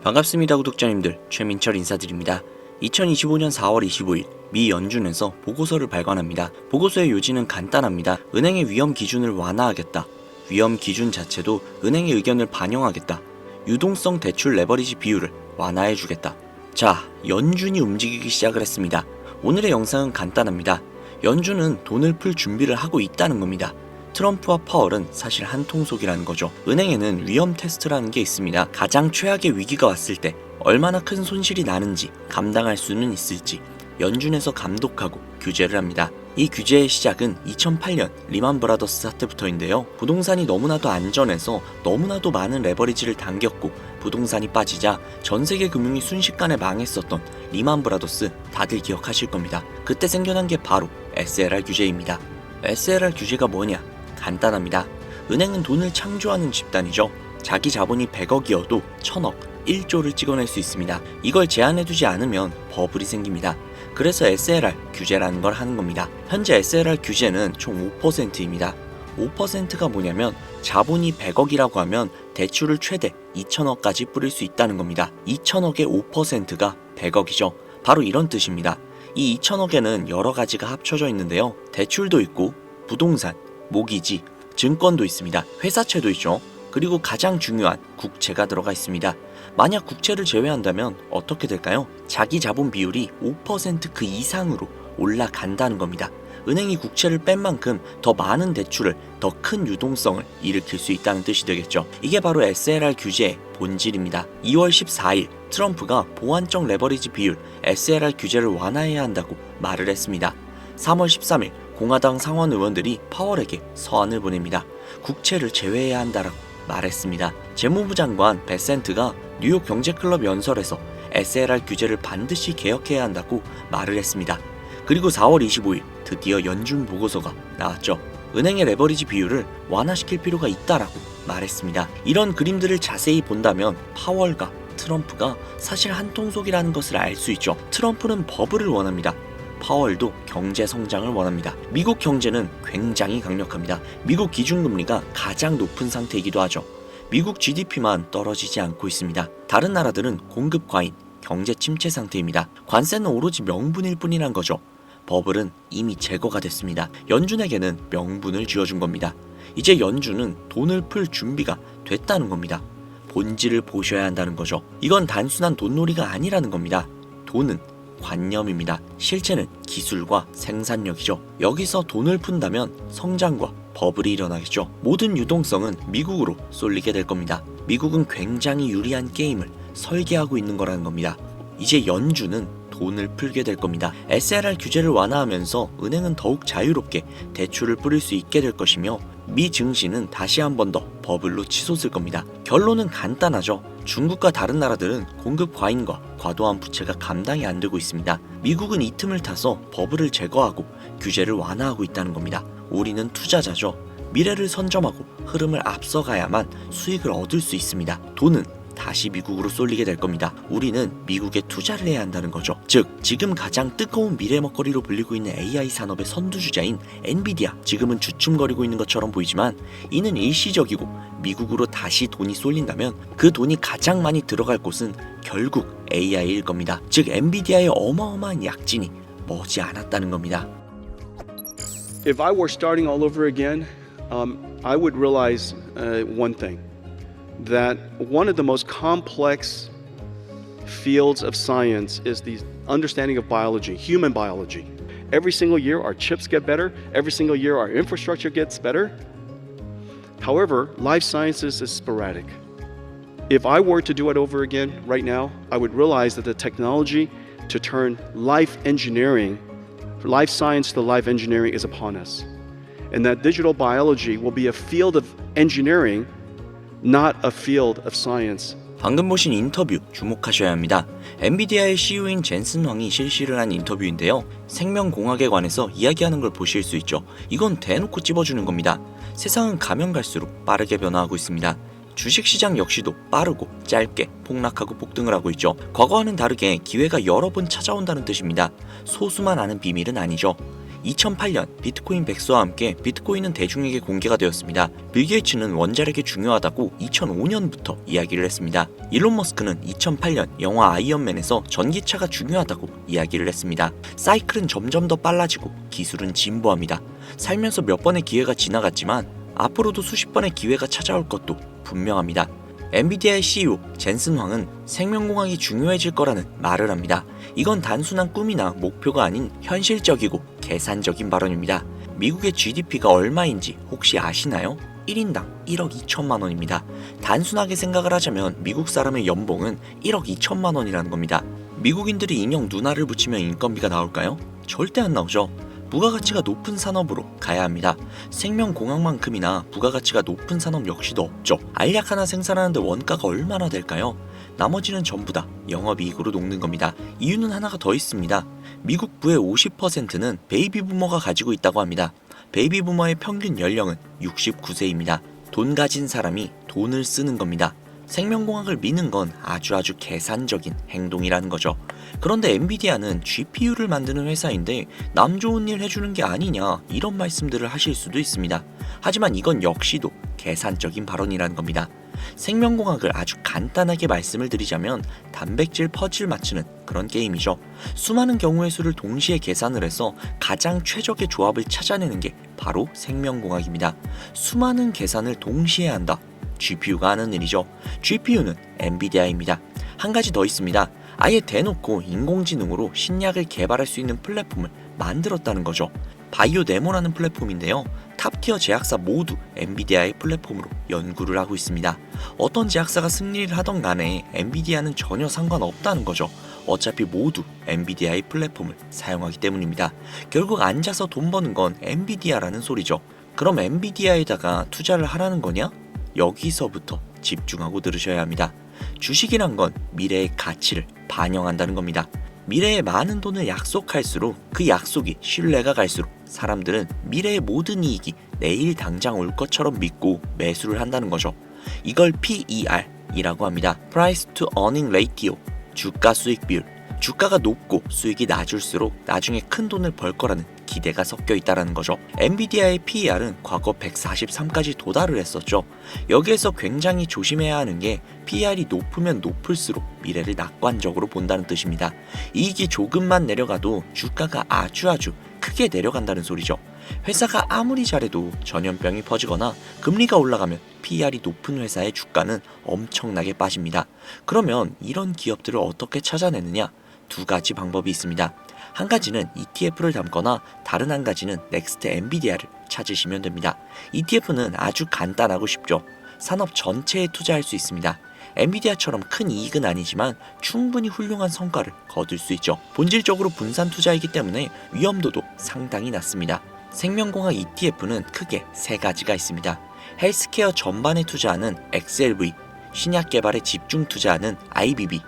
반갑습니다 구독자님들, 최민철 인사드립니다. 2025년 4월 25일 미 연준에서 보고서를 발간합니다. 보고서의 요지는 간단합니다. 은행의 위험 기준을 완화하겠다. 위험 기준 자체도 은행의 의견을 반영하겠다. 유동성 대출 레버리지 비율을 완화해주겠다. 자, 연준이 움직이기 시작을 했습니다. 오늘의 영상은 간단합니다. 연준은 돈을 풀 준비를 하고 있다는 겁니다. 트럼프와 파월은 사실 한통속이라는 거죠. 은행에는 위험 테스트라는 게 있습니다. 가장 최악의 위기가 왔을 때 얼마나 큰 손실이 나는지 감당할 수는 있을지 연준에서 감독하고 규제를 합니다. 이 규제의 시작은 2008년 리만 브라더스 사태부터인데요. 부동산이 너무나도 안전해서 너무나도 많은 레버리지를 당겼고 부동산이 빠지자 전 세계 금융이 순식간에 망했었던 리만 브라더스 다들 기억하실 겁니다. 그때 생겨난 게 바로 SLR 규제입니다. SLR 규제가 뭐냐? 간단합니다. 은행은 돈을 창조하는 집단이죠. 자기 자본이 100억이어도 1000억, 1조를 찍어낼 수 있습니다. 이걸 제한해두지 않으면 버블이 생깁니다. 그래서 SLR 규제라는 걸 하는 겁니다. 현재 SLR 규제는 총 5%입니다. 5%가 뭐냐면 자본이 100억이라고 하면 대출을 최대 2000억까지 뿌릴 수 있다는 겁니다. 2000억의 5%가 100억이죠. 바로 이런 뜻입니다. 이 2000억에는 여러 가지가 합쳐져 있는데요. 대출도 있고 부동산, 모기지, 증권도 있습니다. 회사채도 있죠. 그리고 가장 중요한 국채가 들어가 있습니다. 만약 국채를 제외한다면 어떻게 될까요? 자기 자본 비율이 5% 그 이상으로 올라간다는 겁니다. 은행이 국채를 뺀 만큼 더 많은 대출을, 더 큰 유동성을 일으킬 수 있다는 뜻이 되겠죠. 이게 바로 SLR 규제의 본질입니다. 2월 14일 트럼프가 보완적 레버리지 비율 SLR 규제를 완화해야 한다고 말을 했습니다. 3월 13일 공화당 상원 의원들이 파월에게 서한을 보냅니다. 국채를 제외해야 한다라고 말했습니다. 재무부 장관 베센트가 뉴욕 경제클럽 연설에서 SLR 규제를 반드시 개혁해야 한다고 말을 했습니다. 그리고 4월 25일 드디어 연준 보고서가 나왔죠. 은행의 레버리지 비율을 완화시킬 필요가 있다라고 말했습니다. 이런 그림들을 자세히 본다면 파월과 트럼프가 사실 한통속이라는 것을 알 수 있죠. 트럼프는 버블을 원합니다. 파월도 경제 성장을 원합니다. 미국 경제는 굉장히 강력합니다. 미국 기준금리가 가장 높은 상태이기도 하죠. 미국 GDP만 떨어지지 않고 있습니다. 다른 나라들은 공급 과잉, 경제 침체 상태입니다. 관세는 오로지 명분일 뿐이란 거죠. 버블은 이미 제거가 됐습니다. 연준에게는 명분을 쥐어준 겁니다. 이제 연준은 돈을 풀 준비가 됐다는 겁니다. 본질을 보셔야 한다는 거죠. 이건 단순한 돈놀이가 아니라는 겁니다. 돈은 관념입니다. 실체는 기술과 생산력이죠. 여기서 돈을 푼다면 성장과 버블이 일어나겠죠. 모든 유동성은 미국으로 쏠리게 될 겁니다. 미국은 굉장히 유리한 게임을 설계하고 있는 거라는 겁니다. 이제 연준은 돈을 풀게 될 겁니다. SLR 규제를 완화하면서 은행은 더욱 자유롭게 대출을 뿌릴 수 있게 될 것이며 미 증시는 다시 한 번 더 버블로 치솟을 겁니다. 결론은 간단하죠. 중국과 다른 나라들은 공급 과잉과 과도한 부채가 감당이 안 되고 있습니다. 미국은 이 틈을 타서 버블을 제거하고 규제를 완화하고 있다는 겁니다. 우리는 투자자죠. 미래를 선점하고 흐름을 앞서가야만 수익을 얻을 수 있습니다. 돈은 다시 미국으로 쏠리게 될 겁니다. 우리는 미국에 투자를 해야 한다는 거죠. 즉, 지금 가장 뜨거운 미래 먹거리로 불리고 있는 AI 산업의 선두주자인 엔비디아, 지금은 주춤거리고 있는 것처럼 보이지만 이는 일시적이고 미국으로 다시 돈이 쏠린다면 그 돈이 가장 많이 들어갈 곳은 결국 AI일 겁니다. 즉, 엔비디아의 어마어마한 약진이 머지 않았다는 겁니다. If I were starting all over again, I would realize one thing. That one of the most complex fields of science is the understanding of biology, human biology. Every single year our chips get better, every single year our infrastructure gets better. However, life sciences is sporadic. If I were to do it over again right now, I would realize that the technology to turn life engineering, life science to life engineering is upon us. And that digital biology will be a field of engineering not a field of science. 방금 보신 인터뷰 주목하셔야 합니다. 엔비디아의 CEO인 젠슨 황이 실시를 한 인터뷰인데요. 생명공학에 관해서 이야기하는 걸 보실 수 있죠. 이건 대놓고 찝어주는 겁니다. 세상은 가면 갈수록 빠르게 변화하고 있습니다. 주식시장 역시도 빠르고 짧게 폭락하고 폭등을 하고 있죠. 과거와는 다르게 기회가 여러 번 찾아온다는 뜻입니다. 소수만 아는 비밀은 아니죠. 2008년 비트코인 백서와 함께 비트코인은 대중에게 공개가 되었습니다. 빌 게이츠는 원자력이 중요하다고 2005년부터 이야기를 했습니다. 일론 머스크는 2008년 영화 아이언맨에서 전기차가 중요하다고 이야기를 했습니다. 사이클은 점점 더 빨라지고 기술은 진보합니다. 살면서 몇 번의 기회가 지나갔지만 앞으로도 수십 번의 기회가 찾아올 것도 분명합니다. 엔비디아의 CEO 젠슨 황은 생명공학이 중요해질 거라는 말을 합니다. 이건 단순한 꿈이나 목표가 아닌 현실적이고 계산적인 발언입니다. 미국의 GDP가 얼마인지 혹시 아시나요? 1인당 1억 2천만 원입니다. 단순하게 생각을 하자면 미국 사람의 연봉은 1억 2천만 원이라는 겁니다. 미국인들이 인형 눈알을 붙이면 인건비가 나올까요? 절대 안 나오죠. 부가가치가 높은 산업으로 가야 합니다. 생명공학만큼이나 부가가치가 높은 산업 역시도 없죠. 알약 하나 생산하는데 원가가 얼마나 될까요? 나머지는 전부 다 영업이익으로 녹는 겁니다. 이유는 하나가 더 있습니다. 미국 부의 50%는 베이비부머가 가지고 있다고 합니다. 베이비부머의 평균 연령은 69세입니다. 돈 가진 사람이 돈을 쓰는 겁니다. 생명공학을 미는 건 아주 계산적인 행동이라는 거죠. 그런데 엔비디아는 GPU를 만드는 회사인데 남 좋은 일 해주는 게 아니냐 이런 말씀들을 하실 수도 있습니다. 하지만 이건 역시도 계산적인 발언이라는 겁니다. 생명공학을 아주 간단하게 말씀을 드리자면 단백질 퍼즐 맞추는 그런 게임이죠. 수많은 경우의 수를 동시에 계산을 해서 가장 최적의 조합을 찾아내는 게 바로 생명공학입니다. 수많은 계산을 동시에 한다. GPU가 하는 일이죠. GPU는 엔비디아입니다. 한 가지 더 있습니다. 아예 대놓고 인공지능으로 신약을 개발할 수 있는 플랫폼을 만들었다는 거죠. 바이오네모라는 플랫폼인데요. 탑티어 제약사 모두 엔비디아의 플랫폼으로 연구를 하고 있습니다. 어떤 제약사가 승리를 하던 간에 엔비디아는 전혀 상관없다는 거죠. 어차피 모두 엔비디아의 플랫폼을 사용하기 때문입니다. 결국 앉아서 돈 버는 건 엔비디아라는 소리죠. 그럼 엔비디아에다가 투자를 하라는 거냐? 여기서부터 집중하고 들으셔야 합니다. 주식이란 건 미래의 가치를 반영한다는 겁니다. 미래에 많은 돈을 약속할수록 그 약속이 신뢰가 갈수록 사람들은 미래의 모든 이익이 내일 당장 올 것처럼 믿고 매수를 한다는 거죠. 이걸 PER이라고 합니다. Price to Earning Ratio, 주가 수익 비율. 주가가 높고 수익이 낮을수록 나중에 큰 돈을 벌 거라는 기대가 섞여 있다는 거죠. 엔비디아의 PER은 과거 143까지 도달을 했었죠. 여기에서 굉장히 조심해야 하는 게 PER이 높으면 높을수록 미래를 낙관적으로 본다는 뜻입니다. 이익이 조금만 내려가도 주가가 아주 크게 내려간다는 소리죠. 회사가 아무리 잘해도 전염병이 퍼지거나 금리가 올라가면 PER이 높은 회사의 주가는 엄청나게 빠집니다. 그러면 이런 기업들을 어떻게 찾아내느냐? 두 가지 방법이 있습니다. 한 가지는 ETF를 담거나 다른 한 가지는 넥스트 엔비디아를 찾으시면 됩니다. ETF는 아주 간단하고 쉽죠. 산업 전체에 투자할 수 있습니다. 엔비디아처럼 큰 이익은 아니지만 충분히 훌륭한 성과를 거둘 수 있죠. 본질적으로 분산 투자이기 때문에 위험도도 상당히 낮습니다. 생명공학 ETF는 크게 세 가지가 있습니다. 헬스케어 전반에 투자하는 XLV, 신약 개발에 집중 투자하는 IBB,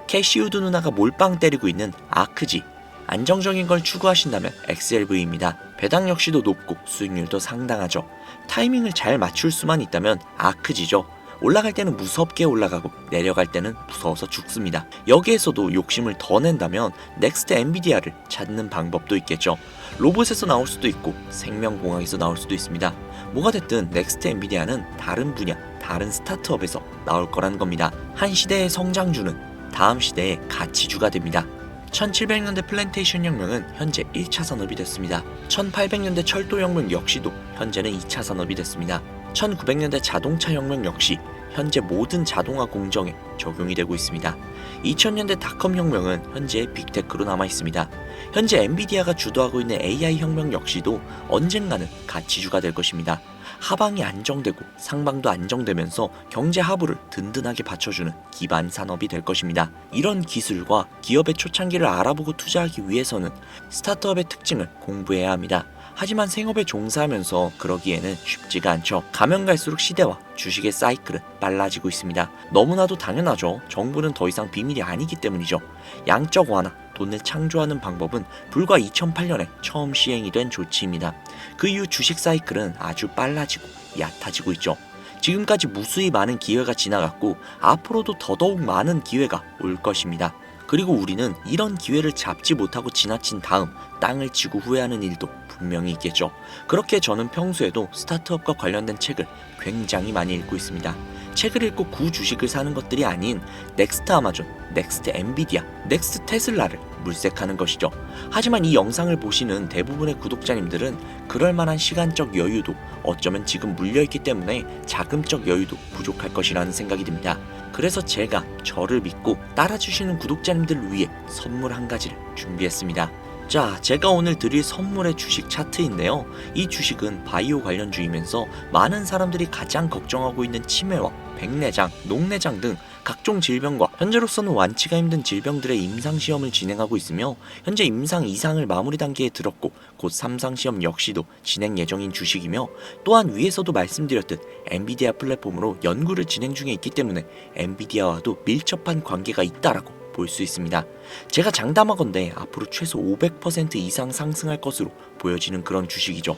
캐시우드 누나가 몰빵 때리고 있는 아크지. 안정적인 걸 추구하신다면 XLV입니다. 배당 역시도 높고 수익률도 상당하죠. 타이밍을 잘 맞출 수만 있다면 아크지죠. 올라갈 때는 무섭게 올라가고 내려갈 때는 무서워서 죽습니다. 여기에서도 욕심을 더 낸다면 넥스트 엔비디아를 찾는 방법도 있겠죠. 로봇에서 나올 수도 있고 생명공학에서 나올 수도 있습니다. 뭐가 됐든 넥스트 엔비디아는 다른 분야, 다른 스타트업에서 나올 거라는 겁니다. 한 시대의 성장주는 다음 시대의 가치주가 됩니다. 1700년대 플랜테이션 혁명은 현재 1차 산업이 됐습니다. 1800년대 철도혁명 역시도 현재는 2차 산업이 됐습니다. 1900년대 자동차 혁명 역시 현재 모든 자동화 공정에 적용이 되고 있습니다. 2000년대 닷컴 혁명은 현재 빅테크로 남아 있습니다. 현재 엔비디아가 주도하고 있는 AI 혁명 역시도 언젠가는 가치주가 될 것입니다. 하방이 안정되고 상방도 안정되면서 경제 하부를 든든하게 받쳐주는 기반 산업이 될 것입니다. 이런 기술과 기업의 초창기를 알아보고 투자하기 위해서는 스타트업의 특징을 공부해야 합니다. 하지만 생업에 종사하면서 그러기에는 쉽지가 않죠. 가면 갈수록 시대와 주식의 사이클은 빨라지고 있습니다. 너무나도 당연하죠. 정부는 더 이상 비밀이 아니기 때문이죠. 양적 완화, 돈을 창조하는 방법은 불과 2008년에 처음 시행이 된 조치입니다. 그 이후 주식 사이클은 아주 빨라지고 얕아지고 있죠. 지금까지 무수히 많은 기회가 지나갔고 앞으로도 더더욱 많은 기회가 올 것입니다. 그리고 우리는 이런 기회를 잡지 못하고 지나친 다음 땅을 치고 후회하는 일도 분명히 있겠죠. 그렇게 저는 평소에도 스타트업과 관련된 책을 굉장히 많이 읽고 있습니다. 책을 읽고 주식을 사는 것들이 아닌 넥스트 아마존, 넥스트 엔비디아, 넥스트 테슬라를 물색하는 것이죠. 하지만 이 영상을 보시는 대부분의 구독자님들은 그럴 만한 시간적 여유도 어쩌면 지금 물려있기 때문에 자금적 여유도 부족할 것이라는 생각이 듭니다. 그래서 제가 저를 믿고 따라주시는 구독자님들을 위해 선물 한 가지를 준비했습니다. 자, 제가 오늘 드릴 선물의 주식 차트인데요. 이 주식은 바이오 관련주이면서 많은 사람들이 가장 걱정하고 있는 치매와 백내장, 녹내장 등 각종 질병과 현재로서는 완치가 힘든 질병들의 임상시험을 진행하고 있으며 현재 임상 2상을 마무리 단계에 들었고 곧 3상시험 역시도 진행 예정인 주식이며 또한 위에서도 말씀드렸듯 엔비디아 플랫폼으로 연구를 진행 중에 있기 때문에 엔비디아와도 밀접한 관계가 있다라고 볼 수 있습니다. 제가 장담하건대 앞으로 최소 500% 이상 상승할 것으로 보여지는 그런 주식이죠.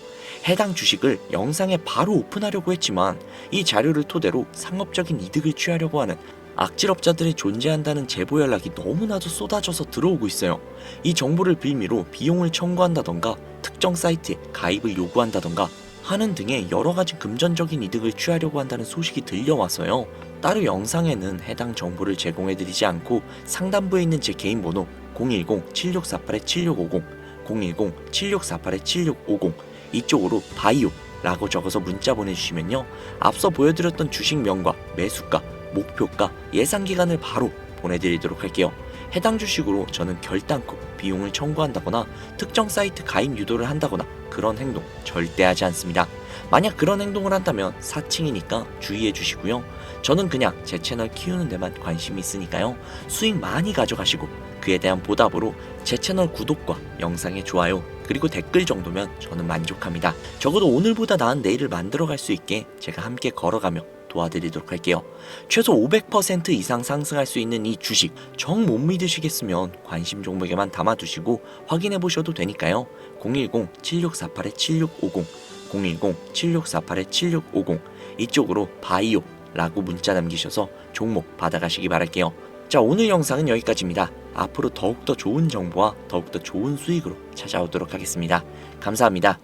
해당 주식을 영상에 바로 오픈하려고 했지만 이 자료를 토대로 상업적인 이득을 취하려고 하는 악질업자들이 존재한다는 제보 연락이 너무나도 쏟아져서 들어오고 있어요. 이 정보를 빌미로 비용을 청구한다던가 특정 사이트에 가입을 요구한다던가 하는 등의 여러가지 금전적인 이득을 취하려고 한다는 소식이 들려와서요. 따로 영상에는 해당 정보를 제공해드리지 않고 상단부에 있는 제 개인 번호 010-7648-7650, 010-7648-7650 이쪽으로 바이오 라고 적어서 문자 보내주시면요. 앞서 보여드렸던 주식명과 매수가, 목표가, 예상기간을 바로 보내드리도록 할게요. 해당 주식으로 저는 결단코 비용을 청구한다거나 특정 사이트 가입 유도를 한다거나 그런 행동 절대 하지 않습니다. 만약 그런 행동을 한다면 사칭이니까 주의해 주시고요. 저는 그냥 제 채널 키우는 데만 관심이 있으니까요. 수익 많이 가져가시고 그에 대한 보답으로 제 채널 구독과 영상의 좋아요 그리고 댓글 정도면 저는 만족합니다. 적어도 오늘보다 나은 내일을 만들어갈 수 있게 제가 함께 걸어가며 도와드리도록 할게요. 최소 500% 이상 상승할 수 있는 이 주식 정 못 믿으시겠으면 관심 종목에만 담아두시고 확인해 보셔도 되니까요. 010-7648-7650, 010-7648-7650 이쪽으로 바이오 라고 문자 남기셔서 종목 받아가시기 바랄게요. 자, 오늘 영상은 여기까지입니다. 앞으로 더욱더 좋은 정보와 더욱더 좋은 수익으로 찾아오도록 하겠습니다. 감사합니다.